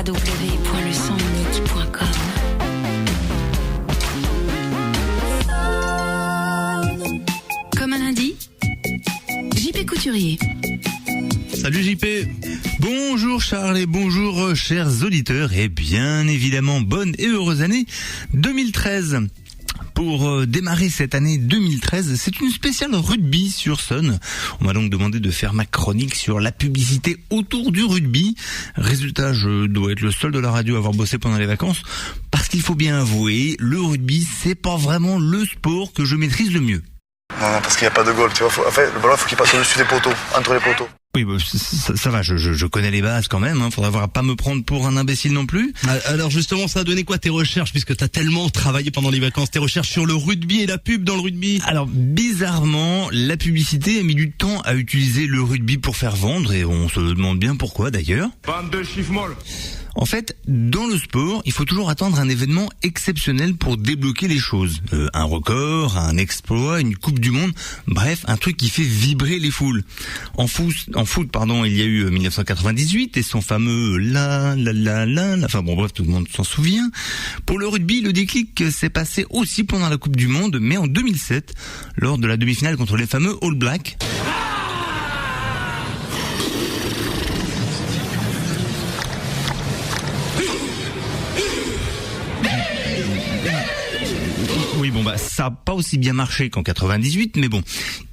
www.leçonunique.com. Comme un lundi, JP Couturier. Salut JP. Bonjour Charles et bonjour chers auditeurs et bien évidemment bonne et heureuse année 2013. Pour démarrer cette année 2013, c'est une spéciale rugby sur Sun. On m'a donc demandé de faire ma chronique sur la publicité autour du rugby. Résultat, je dois être le seul de la radio à avoir bossé pendant les vacances, parce qu'il faut bien avouer, le rugby, c'est pas vraiment le sport que je maîtrise le mieux. Non, parce qu'il n'y a pas de goal, tu vois. Le ballon, faut qu'il passe au-dessus des poteaux, entre les poteaux. Oui, bah, ça va, je connais les bases quand même, faudra pas me prendre pour un imbécile non plus. Alors justement, ça a donné quoi tes recherches, puisque t'as tellement travaillé pendant les vacances, tes recherches sur le rugby et la pub dans le rugby? Alors, bizarrement, la publicité a mis du temps à utiliser le rugby pour faire vendre, et on se demande bien pourquoi d'ailleurs. Bande de chiffres molles. En fait, dans le sport, il faut toujours attendre un événement exceptionnel pour débloquer les choses. Un record, un exploit, une coupe du monde, bref, un truc qui fait vibrer les foules. En foot, il y a eu 1998 et son fameux enfin bon bref, tout le monde s'en souvient. Pour le rugby, le déclic s'est passé aussi pendant la Coupe du Monde, mais en 2007, lors de la demi-finale contre les fameux All Blacks. Oui, bon ça a pas aussi bien marché qu'en 98, mais bon,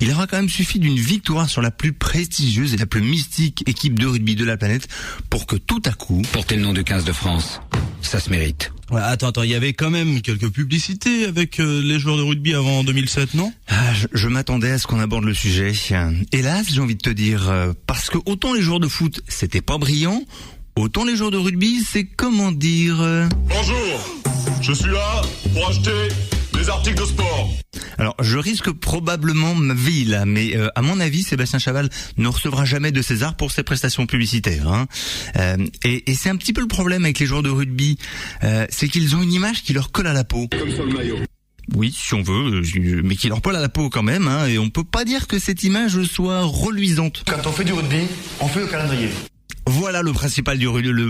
il aura quand même suffi d'une victoire sur la plus prestigieuse et la plus mystique équipe de rugby de la planète pour que tout à coup... Porter le nom du 15 de France, ça se mérite. Ouais, attends, il y avait quand même quelques publicités avec les joueurs de rugby avant 2007, non? Je m'attendais à ce qu'on aborde le sujet. Hélas, j'ai envie de te dire, parce que autant les joueurs de foot, c'était pas brillant, autant les joueurs de rugby, c'est comment dire... Bonjour, je suis là pour acheter des articles de sport. Alors, je risque probablement ma vie là, mais à mon avis, Sébastien Chaval ne recevra jamais de César pour ses prestations publicitaires. Et c'est un petit peu le problème avec les joueurs de rugby, c'est qu'ils ont une image qui leur colle à la peau. Comme sur le maillot. Oui, si on veut, mais qui leur colle à la peau quand même, et on peut pas dire que cette image soit reluisante. Quand on fait du rugby, on fait le calendrier. Voilà le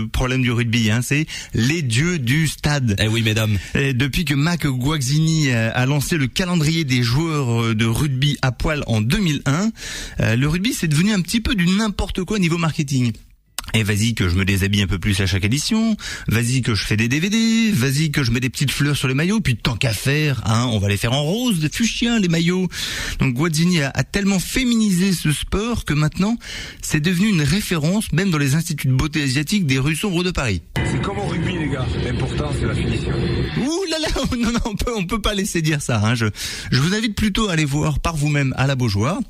problème du rugby, c'est les dieux du stade. Eh oui, mesdames. Et depuis que Mac Guazzini a lancé le calendrier des joueurs de rugby à poil en 2001, le rugby c'est devenu un petit peu du n'importe quoi niveau marketing. Et vas-y que je me déshabille un peu plus à chaque édition, vas-y que je fais des DVD, vas-y que je mets des petites fleurs sur les maillots, puis tant qu'à faire, on va les faire en rose, des fuchsia, les maillots. Donc Guazzini a tellement féminisé ce sport que maintenant, c'est devenu une référence, même dans les instituts de beauté asiatiques des rues sombres de Paris. C'est comme au rugby, les gars. L'important, c'est la finition. Ouh là là, non, on peut pas laisser dire ça. Je vous invite plutôt à aller voir par vous-même à la Beaujoire.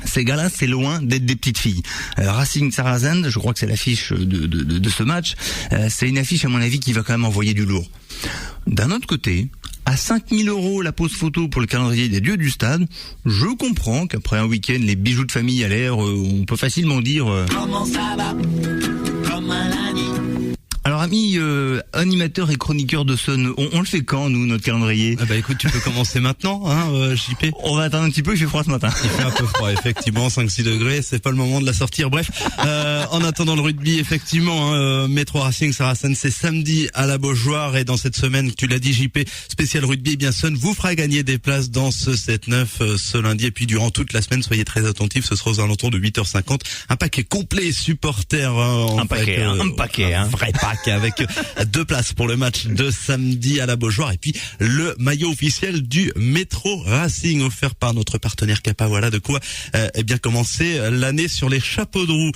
Ces gars-là, c'est loin d'être des petites filles. Racing Saracens, je crois que c'est l'affiche de ce match. C'est une affiche, à mon avis, qui va quand même envoyer du lourd. D'un autre côté, à 5 000 € la pose photo pour le calendrier des dieux du stade, je comprends qu'après un week-end, les bijoux de famille à l'air, on peut facilement dire... Comment ça va ? Comme un lundi. Alors amis animateurs et chroniqueurs de Sun, on le fait quand nous notre calendrier? Écoute, tu peux commencer maintenant, JP. On va attendre un petit peu, il fait froid ce matin. Il fait un peu froid, effectivement, 5-6 degrés, c'est pas le moment de la sortir. Bref, en attendant le rugby, effectivement, Métro Racing Saracens, c'est samedi à la Beaujoire, et dans cette semaine, tu l'as dit JP, spécial rugby, eh bien Sun vous fera gagner des places dans ce 7-9 ce lundi, et puis durant toute la semaine, soyez très attentifs, ce sera aux alentours de 8h50, un paquet complet supporters, un paquet, un vrai pack avec 2 places pour le match de samedi à la Beaujoire, et puis le maillot officiel du Métro Racing offert par notre partenaire Kappa. Voilà de quoi commencer l'année sur les chapeaux de roue.